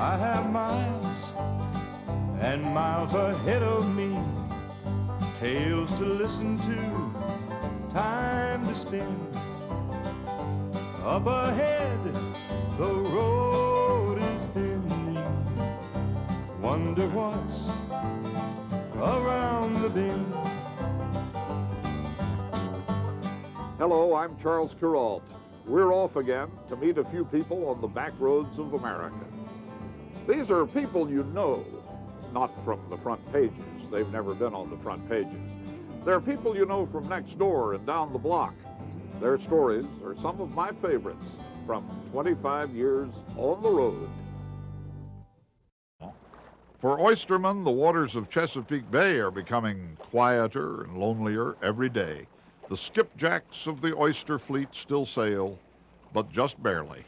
I have miles and miles ahead of me, tales to listen to, time to spend. Up ahead, the road is bending. Wonder what's around the bend. Hello, I'm Charles Kuralt. We're off again to meet a few people on the back roads of America. These are people you know, not from the front pages. They've never been on the front pages. They're people you know from next door and down the block. Their stories are some of my favorites from 25 years on the road. For oystermen, the waters of Chesapeake Bay are becoming quieter and lonelier every day. The skipjacks of the oyster fleet still sail, but just barely.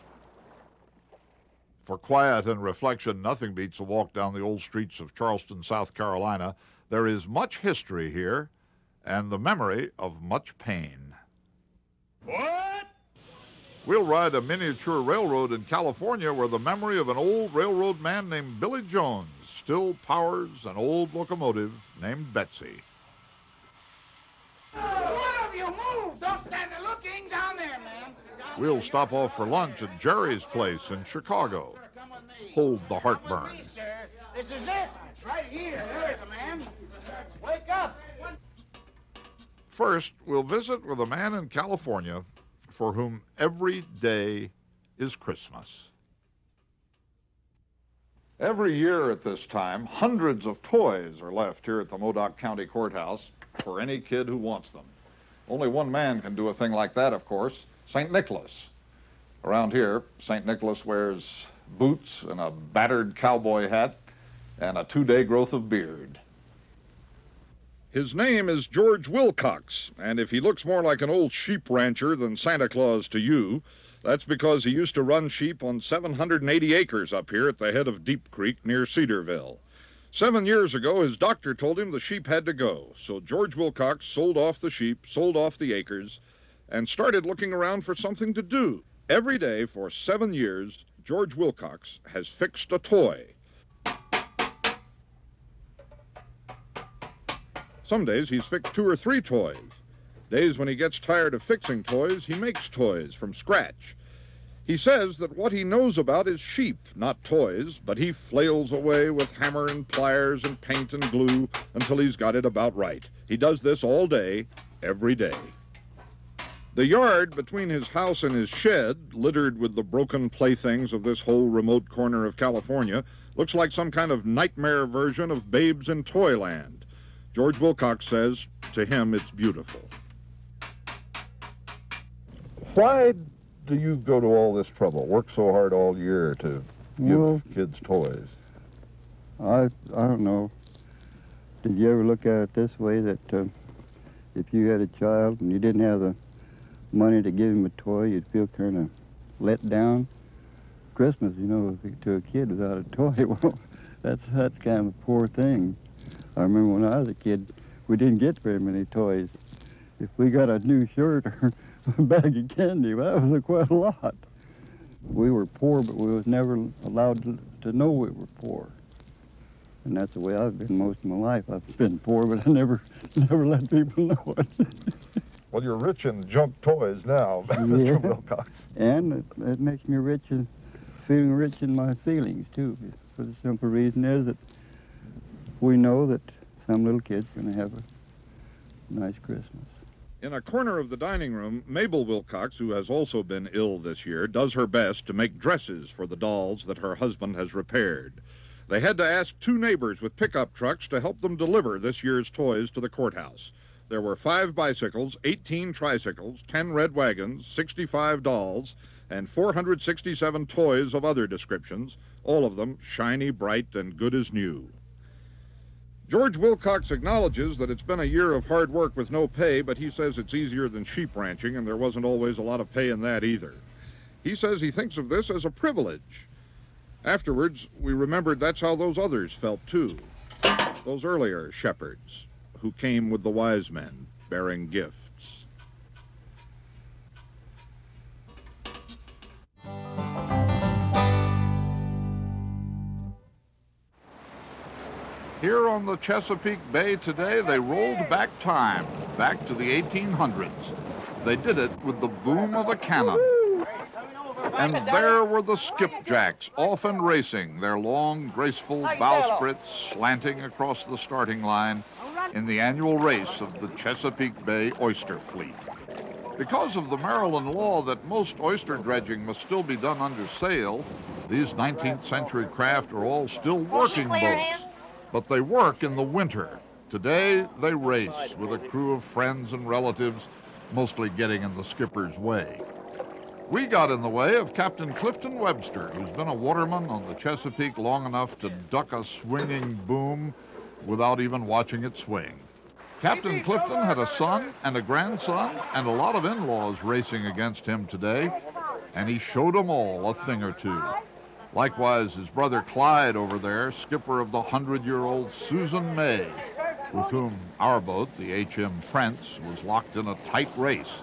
For quiet and reflection, nothing beats a walk down the old streets of Charleston, South Carolina. There is much history here and the memory of much pain. What? We'll ride a miniature railroad in California where the memory of an old railroad man named Billy Jones still powers an old locomotive named Betsy. One of you move! Don't stand there looking down there, man. We'll stop off for lunch at Jerry's Place in Chicago. Hold the heartburn. Come with me, sir. This is it. Right here. There's a man. Wake up. First, we'll visit with a man in California for whom every day is Christmas. Every year at this time, hundreds of toys are left here at the Modoc County Courthouse for any kid who wants them. Only one man can do a thing like that, of course, St. Nicholas. Around here, St. Nicholas wears boots and a battered cowboy hat and a 2-day growth of beard. His name is George Wilcox, and if he looks more like an old sheep rancher than Santa Claus to you, that's because he used to run sheep on 780 acres up here at the head of Deep Creek near Cedarville. 7 years ago, his doctor told him the sheep had to go, so George Wilcox sold off the sheep, sold off the acres, and started looking around for something to do. Every day for 7 years, George Wilcox has fixed a toy. Some days he's fixed 2 or 3 toys. Days when he gets tired of fixing toys, he makes toys from scratch. He says that what he knows about is sheep, not toys, but he flails away with hammer and pliers and paint and glue until he's got it about right. He does this all day, every day. The yard between his house and his shed, littered with the broken playthings of this whole remote corner of California, looks like some kind of nightmare version of Babes in Toyland. George Wilcox says, to him, it's beautiful. Why do you go to all this trouble, work so hard all year to give kids toys? I don't know. Did you ever look at it this way, that if you had a child and you didn't have the money to give him a toy, you'd feel kind of let down? Christmas, you know, to a kid without a toy, well, that's kind of a poor thing. I remember when I was a kid, we didn't get very many toys. If we got a new shirt or a bag of candy, well, that was quite a lot. We were poor, but we was never allowed to know we were poor. And that's the way I've been most of my life. I've been poor, but I never let people know it. Well, you're rich in junk toys now, Mr. Wilcox. And it makes me rich in feeling rich in my feelings, too, for the simple reason is that we know that some little kid's going to have a nice Christmas. In a corner of the dining room, Mabel Wilcox, who has also been ill this year, does her best to make dresses for the dolls that her husband has repaired. They had to ask 2 neighbors with pickup trucks to help them deliver this year's toys to the courthouse. There were 5 bicycles, 18 tricycles, 10 red wagons, 65 dolls, and 467 toys of other descriptions, all of them shiny, bright, and good as new. George Wilcox acknowledges that it's been a year of hard work with no pay, but he says it's easier than sheep ranching, and there wasn't always a lot of pay in that either. He says he thinks of this as a privilege. Afterwards, we remembered that's how those others felt too, those earlier shepherds who came with the wise men bearing gifts. Here on the Chesapeake Bay today, they rolled back time, back to the 1800s. They did it with the boom of a cannon. And there were the skipjacks, often racing, their long, graceful bowsprits slanting across the starting line in the annual race of the Chesapeake Bay oyster fleet. Because of the Maryland law that most oyster dredging must still be done under sail, these 19th century craft are all still working boats. But they work in the winter. Today, they race with a crew of friends and relatives, mostly getting in the skipper's way. We got in the way of Captain Clifton Webster, who's been a waterman on the Chesapeake long enough to duck a swinging boom without even watching it swing. Captain Clifton had a son and a grandson and a lot of in-laws racing against him today, and he showed them all a thing or two. Likewise, his brother Clyde over there, skipper of the 100-year-old Susan May, with whom our boat, the H.M. Prince, was locked in a tight race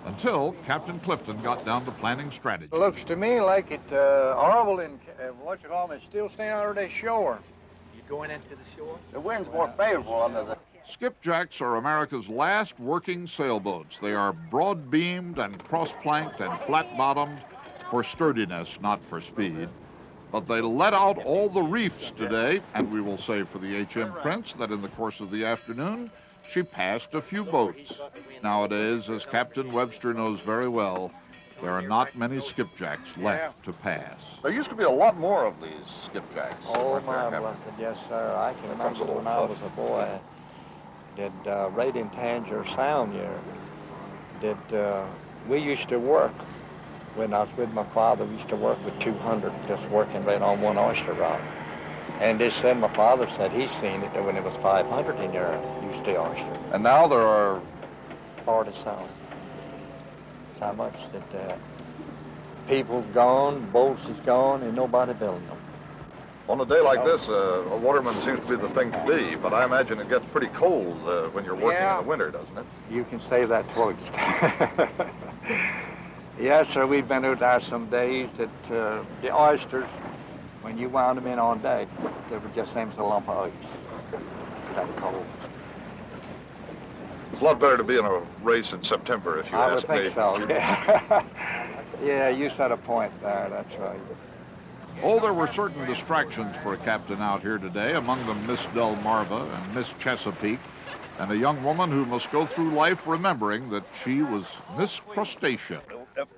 until Captain Clifton got down to planning strategy. It looks to me like Orville and is still staying out of the shore. You going into the shore? The wind's more favorable under the... Skipjacks are America's last working sailboats. They are broad-beamed and cross-planked and flat-bottomed for sturdiness, not for speed. But they let out all the reefs today, and we will say for the H.M. Prince that in the course of the afternoon, she passed a few boats. Nowadays, as Captain Webster knows very well, there are not many skipjacks left to pass. There used to be a lot more of these skipjacks. Oh, my blessed, yes, sir. I can remember when I was a boy, did right in Tangier Sound here, we used to work. When I was with my father, we used to work with 200, just working right on one oyster rock. And this said, my father said he's seen it when it was 500 in there, used to oyster. And now there are 40 some. That's how much that people's gone, boats is gone, and nobody building them. on a day like this, a waterman seems to be the thing to be, but I imagine it gets pretty cold when you're working in the winter, doesn't it? You can save that towards. Yes, sir, we've been out there some days that the oysters, when you wound them in on deck, they were just same as a lump of ice. That cold. It's a lot better to be in a race in September, if you ask me. I would think so, yeah. Yeah, you said a point there, that's right. Oh, there were certain distractions for a captain out here today, among them Miss Delmarva and Miss Chesapeake, and a young woman who must go through life remembering that she was Miss Crustacea. If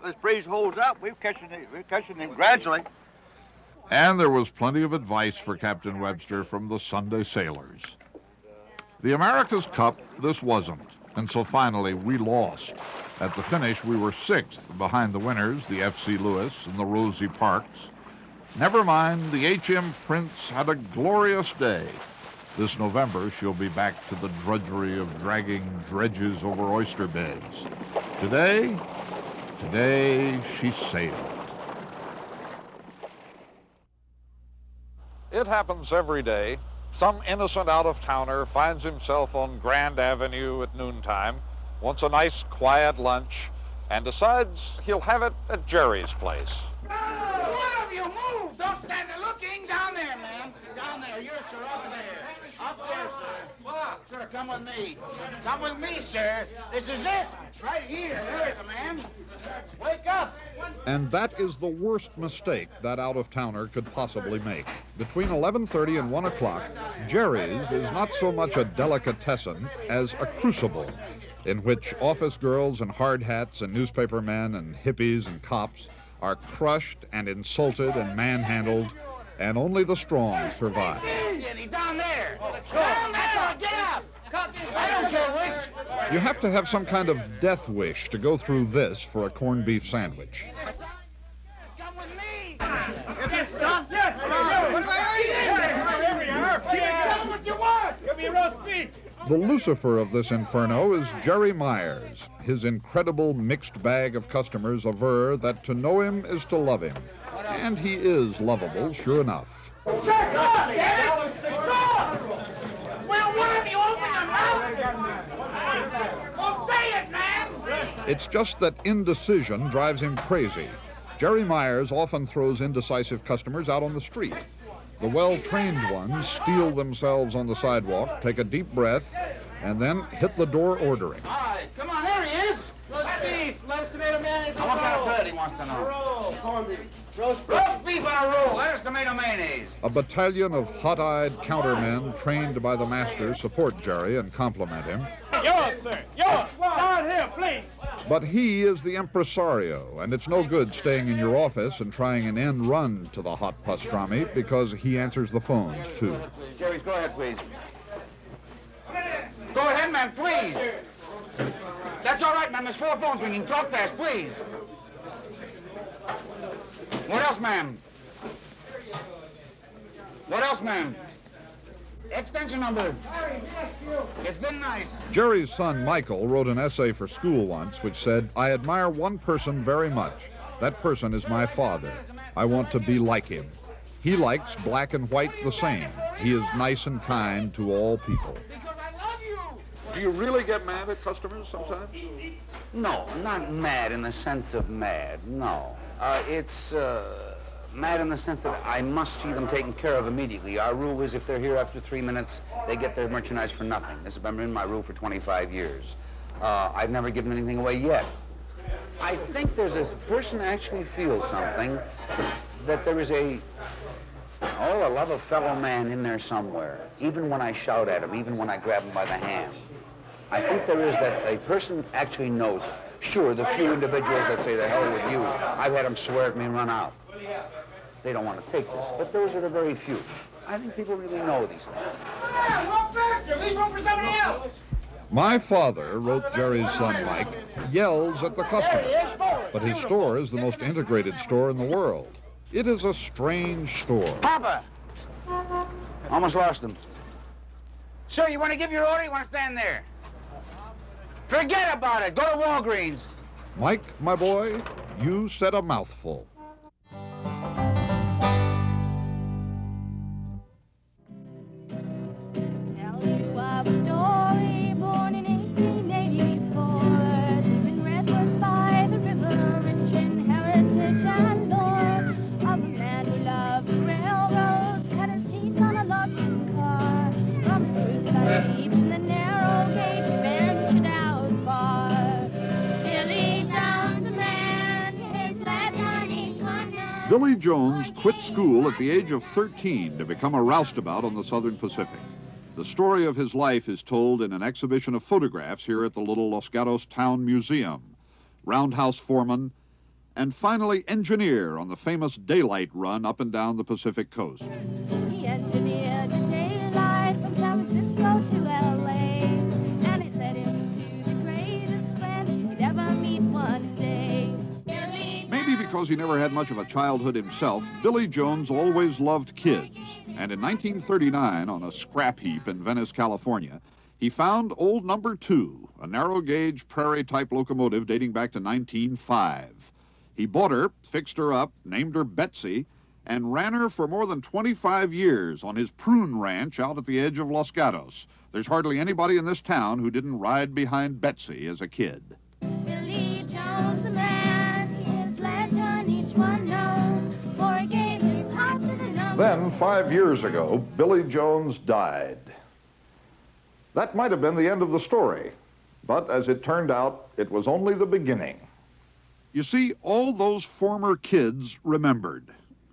this breeze holds up, we're catching them gradually. And there was plenty of advice for Captain Webster from the Sunday sailors. The America's Cup, this wasn't, and so finally we lost. At the finish, we were 6th behind the winners, the F.C. Lewis and the Rosie Parks. Never mind, the H.M. Prince had a glorious day. This November, she'll be back to the drudgery of dragging dredges over oyster beds. Today she sailed. It happens every day. Some innocent out-of-towner finds himself on Grand Avenue at noontime, wants a nice, quiet lunch, and decides he'll have it at Jerry's place. One of you move! Don't stand there looking! Down there, man! Down there, you're sir, up there. Up there, sir. Sir, come with me. Come with me, sir. This is it. Right here. There's a man. Wake up! And that is the worst mistake that out-of-towner could possibly make. Between 11:30 and 1 o'clock, Jerry's is not so much a delicatessen as a crucible in which office girls and hard hats and newspaper men and hippies and cops are crushed and insulted and manhandled, and only the strong survive. Down there! Down there! Get up! I don't care which! You have to have some kind of death wish to go through this for a corned beef sandwich. Come with me! Get this stuff? Yes! Here we are! Tell them what you want! Give me a roast beef! The Lucifer of this inferno is Jerry Myers. His incredible mixed bag of customers aver that to know him is to love him. And he is lovable, sure enough. Shut up, Derek! Stop! Well, why have you opened your mouth? Well, say it, man! It's just that indecision drives him crazy. Jerry Myers often throws indecisive customers out on the street. The well-trained ones steel themselves on the sidewalk, take a deep breath, and then hit the door ordering. All right, come on, there he is. Roast beef, lettuce, tomato, mayonnaise, What kind of bread he wants to know? roll. Corned beef. Roast beef. Roast beef on a roll, lettuce, tomato, mayonnaise. A battalion of hot-eyed countermen trained by the master support Jerry and compliment him. Yours, sir. Yours. Down here, please. But he is the impresario, and it's no good staying in your office and trying an end run to the hot pastrami because he answers the phones, too. Jerry's, go ahead, please. Go ahead, man, please. That's all right, ma'am. There's 4 phones ringing. Talk fast, please. What else, ma'am? What else, ma'am? Extension number. It's been nice. Jerry's son, Michael, wrote an essay for school once which said, "I admire one person very much. That person is my father. I want to be like him. He likes black and white the same. He is nice and kind to all people." Because I love you. Do you really get mad at customers sometimes? No, not mad in the sense of mad, no. It's mad in the sense that I must see them taken care of immediately. Our rule is if they're here after 3 minutes, they get their merchandise for nothing. This has been my rule for 25 years. I've never given anything away yet. I think there's a person actually feels something, that there is a love of fellow man in there somewhere, even when I shout at him, even when I grab him by the hand. I think there is that a person actually knows it. Sure, the few individuals that say, "the hell with you," I've had them swear at me and run out. They don't want to take this, but those are the very few. I think people really know these things. Walk faster! Leave room for somebody else! My father, wrote Jerry's son Mike, yells at the customer, but his store is the most integrated store in the world. It is a strange store. Papa! Almost lost him. Sir, you want to give your order, or you want to stand there? Forget about it. Go to Walgreens. Mike, my boy, you said a mouthful. Tell you of a story born in 1884, in Redwoods by the river, rich in heritage and lore, of a man who loved railroads, cut his teeth on a logging car. From his roots that deep in the narrow gauge, he ventured out far. Billy Jones, a man, his legend each one knows. Billy Jones quit school at the age of 13 to become a roustabout on the Southern Pacific. The story of his life is told in an exhibition of photographs here at the little Los Gatos Town Museum. Roundhouse foreman, and finally engineer on the famous daylight run up and down the Pacific coast. He engineered the daylight from San Francisco to L.A., and it led him to the greatest friend he'd ever meet one day. Maybe because he never had much of a childhood himself, Billy Jones always loved kids. And in 1939, on a scrap heap in Venice, California, he found old number 2, a narrow-gauge prairie-type locomotive dating back to 1905. He bought her, fixed her up, named her Betsy, and ran her for more than 25 years on his prune ranch out at the edge of Los Gatos. There's hardly anybody in this town who didn't ride behind Betsy as a kid. Billy Jones, the man, his legend each one knows, for he gave his heart to the number. Then, 5 years ago, Billy Jones died. That might have been the end of the story, but as it turned out, it was only the beginning. You see, all those former kids remembered,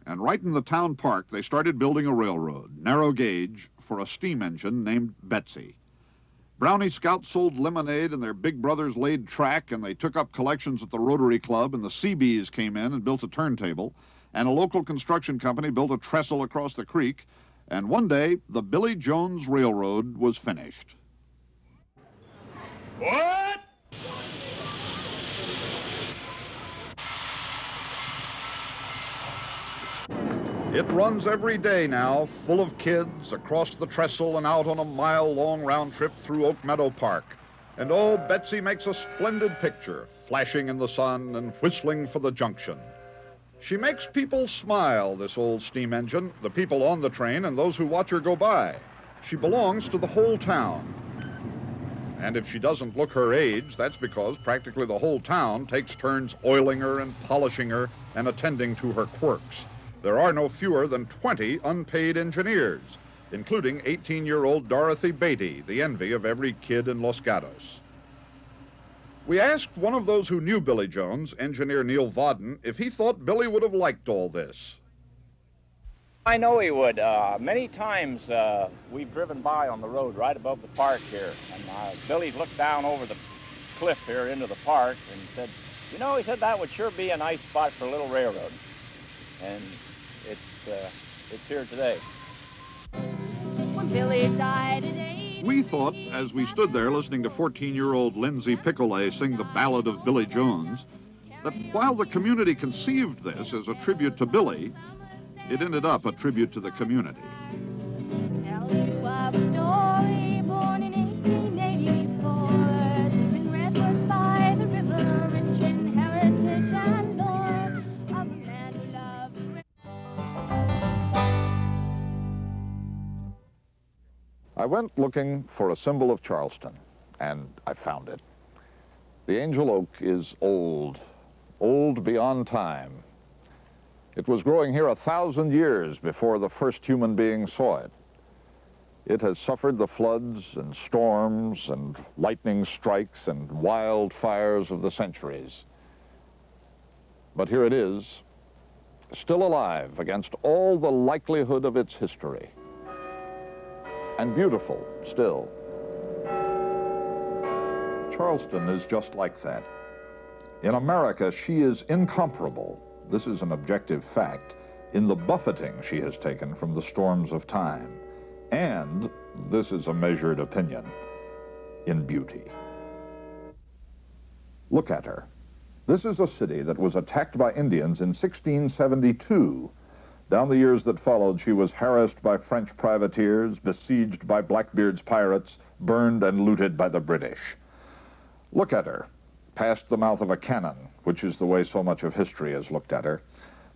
and right in the town park, they started building a railroad, narrow gauge, for a steam engine named Betsy. Brownie Scouts sold lemonade, and their big brothers laid track, and they took up collections at the Rotary Club, and the Seabees came in and built a turntable, and a local construction company built a trestle across the creek, and one day, the Billy Jones Railroad was finished. What? It runs every day now, full of kids, across the trestle and out on a mile-long round trip through Oak Meadow Park. And oh, Betsy makes a splendid picture, flashing in the sun and whistling for the junction. She makes people smile, this old steam engine, the people on the train and those who watch her go by. She belongs to the whole town. And if she doesn't look her age, that's because practically the whole town takes turns oiling her and polishing her and attending to her quirks. There are no fewer than 20 unpaid engineers, including 18-year-old Dorothy Beatty, the envy of every kid in Los Gatos. We asked one of those who knew Billy Jones, engineer Neil Vodden, if he thought Billy would have liked all this. I know he would. Many times we've driven by on the road right above the park here, and Billy's looked down over the cliff here into the park and said, you know, he said that would sure be a nice spot for a little railroad. And it's here today. When Billy died at 8. We thought, as we stood there listening to 14-year-old Lindsay Picolet sing the Ballad of Billy Jones, that while the community conceived this as a tribute to Billy, it ended up a tribute to the community. Tell you of a story born in 1884, deep in Redwoods by the river, rich in heritage and lore of a man who loved the I went looking for a symbol of Charleston, and I found it. The angel oak is old, old beyond time. It was growing here 1,000 years before the first human being saw it. It has suffered the floods and storms and lightning strikes and wildfires of the centuries. But here it is, still alive against all the likelihood of its history. And beautiful still. Charleston is just like that. In America, she is incomparable. This is an objective fact in the buffeting she has taken from the storms of time. And, this is a measured opinion, in beauty. Look at her. This is a city that was attacked by Indians in 1672. Down the years that followed, she was harassed by French privateers, besieged by Blackbeard's pirates, burned and looted by the British. Look at her, past the mouth of a cannon, which is the way so much of history has looked at her.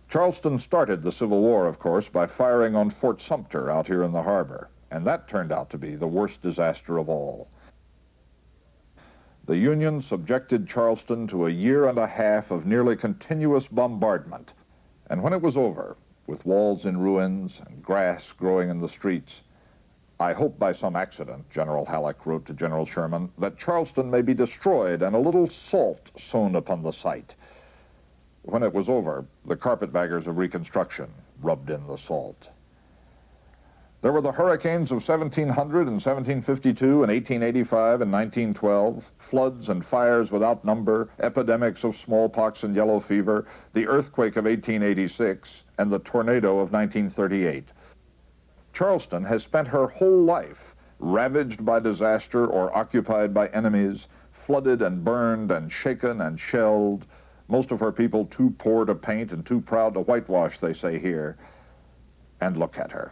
Charleston started the Civil War, of course, by firing on Fort Sumter out here in the harbor, and that turned out to be the worst disaster of all. The Union subjected Charleston to a year and a half of nearly continuous bombardment, and when it was over, with walls in ruins and grass growing in the streets, I hope by some accident, General Halleck wrote to General Sherman, that Charleston may be destroyed and a little salt sown upon the site. When it was over, the carpetbaggers of Reconstruction rubbed in the salt. There were the hurricanes of 1700 and 1752 and 1885 and 1912, floods and fires without number, epidemics of smallpox and yellow fever, the earthquake of 1886, and the tornado of 1938. Charleston has spent her whole life ravaged by disaster or occupied by enemies, flooded and burned and shaken and shelled, most of her people too poor to paint and too proud to whitewash, they say here. And look at her.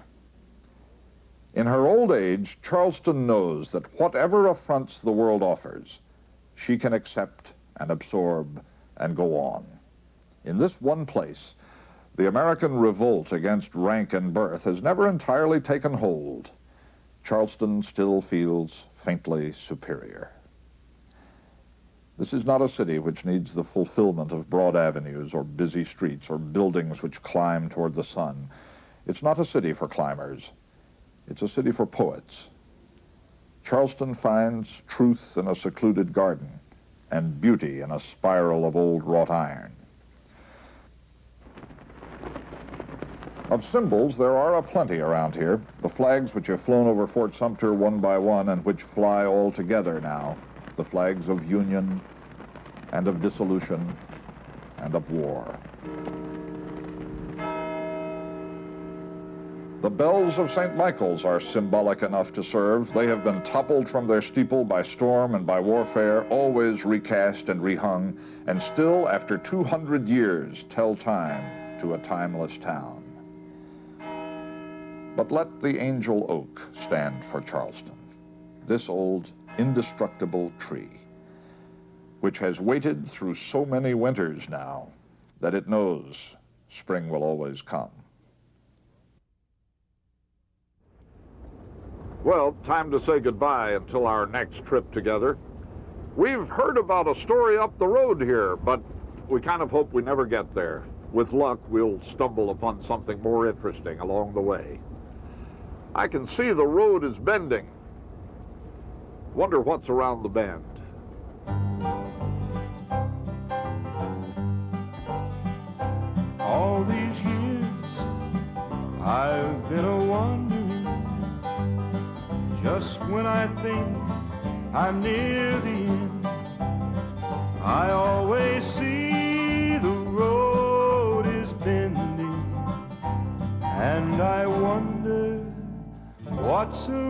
In her old age, Charleston knows that whatever affronts the world offers, she can accept and absorb and go on. In this one place, the American revolt against rank and birth has never entirely taken hold. Charleston still feels faintly superior. This is not a city which needs the fulfillment of broad avenues or busy streets or buildings which climb toward the sun. It's not a city for climbers. It's a city for poets. Charleston finds truth in a secluded garden and beauty in a spiral of old wrought iron. Of symbols, there are aplenty around here. The flags which have flown over Fort Sumter one by one and which fly all together now. The flags of union and of dissolution and of war. The bells of St. Michael's are symbolic enough to serve. They have been toppled from their steeple by storm and by warfare, always recast and rehung, and still, after 200 years, tell time to a timeless town. But let the angel oak stand for Charleston, this old, indestructible tree, which has waited through so many winters now that it knows spring will always come. Well, time to say goodbye until our next trip together. We've heard about a story up the road here, but we kind of hope we never get there. With luck, we'll stumble upon something more interesting along the way. I can see the road is bending. Wonder what's around the bend. All these years I've been a-wondering, just when I think I'm near the end, I always see the road is bending, and I wonder what's around